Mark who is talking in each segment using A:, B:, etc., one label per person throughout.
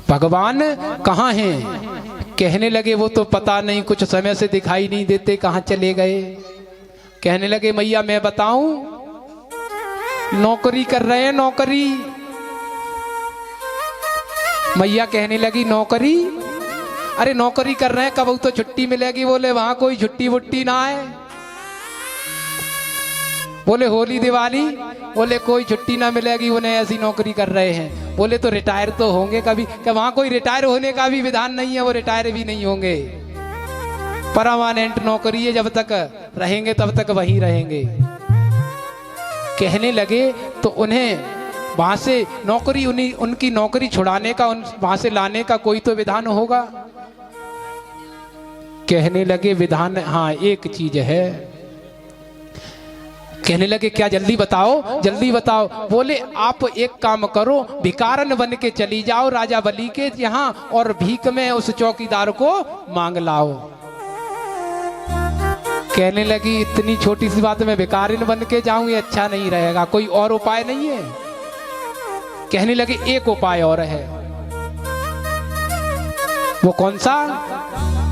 A: भगवान कहाँ हैं? कहने लगे वो तो पता नहीं, कुछ समय से दिखाई नहीं देते, कहाँ चले गए। कहने लगे मैया मैं बताऊं, नौकरी कर रहे हैं, नौकरी। मैया कहने लगी नौकरी? अरे नौकरी कर रहे हैं, कब तो छुट्टी मिलेगी? बोले वहां कोई छुट्टी वुट्टी ना है। बोले होली दिवाली? बोले कोई छुट्टी ना मिलेगी, उन्हें ऐसी नौकरी कर रहे हैं। बोले तो रिटायर तो होंगे कभी? कि वहां कोई रिटायर होने का भी विधान नहीं है, वो रिटायर भी नहीं होंगे। परमानेंट नौकरी है, जब तक रहेंगे तब तक वहीं रहेंगे। कहने लगे तो उन्हें वहां से नौकरी, उनकी नौकरी छुड़ाने का, वहां से लाने का कोई तो विधान होगा। कहने लगे विधान, हाँ एक चीज है। कहने लगे क्या? जल्दी बताओ, जल्दी बताओ। बोले आप एक काम करो, भिखारन बन के चली जाओ राजा बलि के यहाँ, और भीख में उस चौकीदार को मांग लाओ। कहने लगी इतनी छोटी सी बात में भिखारिन बन के जाऊं, ये अच्छा नहीं रहेगा, कोई और उपाय नहीं है? कहने लगे एक उपाय और है। वो कौन सा?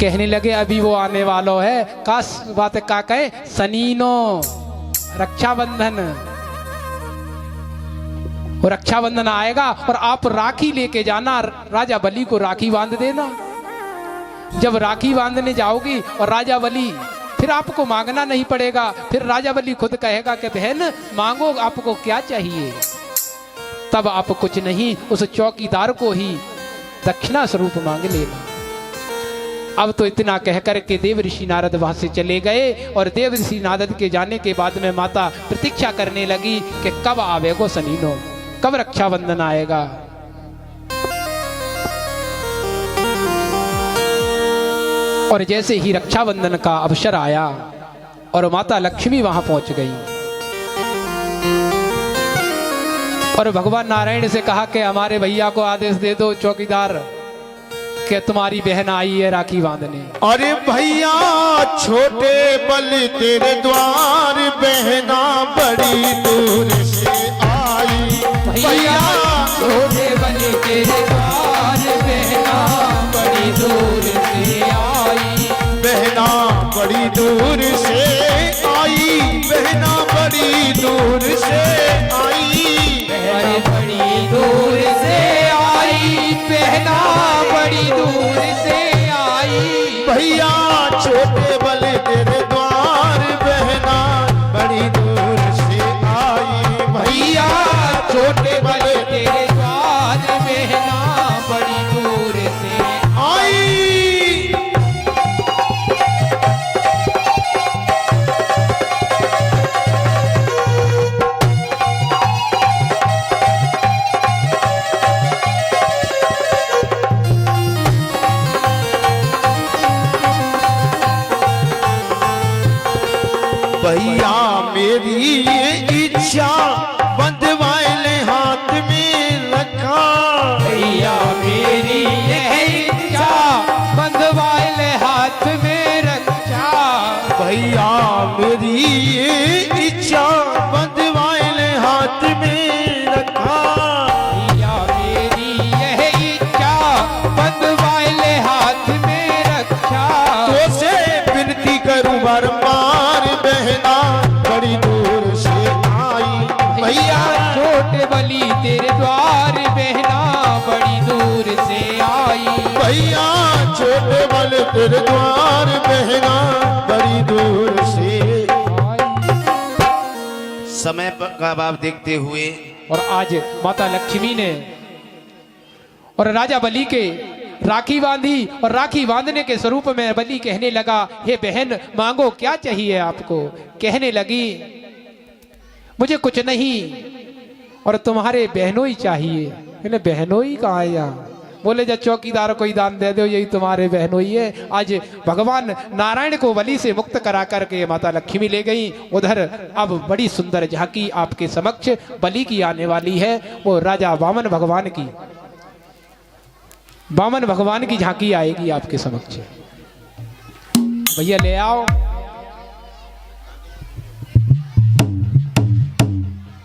A: कहने लगे अभी वो आने वाला है, काश बात का कहे, सनीनो रक्षाबंधन। वो रक्षाबंधन आएगा और आप राखी लेके जाना, राजा बलि को राखी बांध देना। जब राखी बांधने जाओगी और राजा बलि, फिर आपको मांगना नहीं पड़ेगा, फिर राजा बलि खुद कहेगा कि बहन मांगो आपको क्या चाहिए। तब आप कुछ नहीं, उस चौकीदार को ही दक्षिणा स्वरूप मांग लेना। अब तो इतना कहकर के देव ऋषि नारद वहां से चले गए, और देव ऋषि नारद के जाने के बाद में माता प्रतीक्षा करने लगी कि कब आवेगो सनीनो, कब रक्षाबंधन आएगा। और जैसे ही रक्षाबंधन का अवसर आया और माता लक्ष्मी वहां पहुंच गई, और भगवान नारायण से कहा कि हमारे भैया को आदेश दे दो चौकीदार कि तुम्हारी बहन आई है राखी बांधने।
B: अरे भैया छोटे बलि तेरे द्वार, बहना बड़ी दूर से आई।
A: भैया छोटे बलि तेरे द्वार, बहना बड़ी दूर से आई।
B: बहना बड़ी दूर से आई, बहना बड़ी दूर से आई।
A: बड़ी दूर से आई, बहना बड़ी दूर से आई।
B: भैया छोटे बलि तेरे द्वार, बहना बड़ी दूर से आई।
A: भैया छोटे बलि तेरे द्वार, बहना बड़ी दूर से
B: आई। भैया मेरी ये इच्छा बंधवाए हाथ में रखा।
A: भैया मेरी यह इच्छा बंधवाए हाथ में रखा।
B: भैया मेरी ये इच्छा बंधवाए हाथ में रखा।
A: भैया मेरी यह इच्छा बंधवाए हाथ में रखा।
B: तो से विनती करूं बारंबार, बहना बड़ी दूर से आई।
A: भैया छोटे बलि तेरे द्वार, बहना बड़ी दूर से आई।
B: भैया छोटे बलि तेरे द्वार, बहना बड़ी दूर से समय का भाव देखते हुए,
A: और आज माता लक्ष्मी ने और राजा बलि के राखी बांधी, और राखी बांधने के स्वरूप में बलि कहने लगा हे बहन मांगो क्या चाहिए आपको। कहने लगी मुझे कुछ नहीं, और तुम्हारे बहनोई चाहिए। बोले बहनोई कहाँ है यहाँ? बोले जब चौकीदार को ही दान दे दो, यही तुम्हारे बहनोई है। आज भगवान नारायण को बलि से मुक्त करा करके माता लक्ष्मी ले गई। उधर अब बड़ी सुंदर झांकी आपके समक्ष बलि की आने वाली है, वो राजा वामन भगवान की, वामन भगवान की झांकी आएगी आपके समक्ष। भैया ले आओ।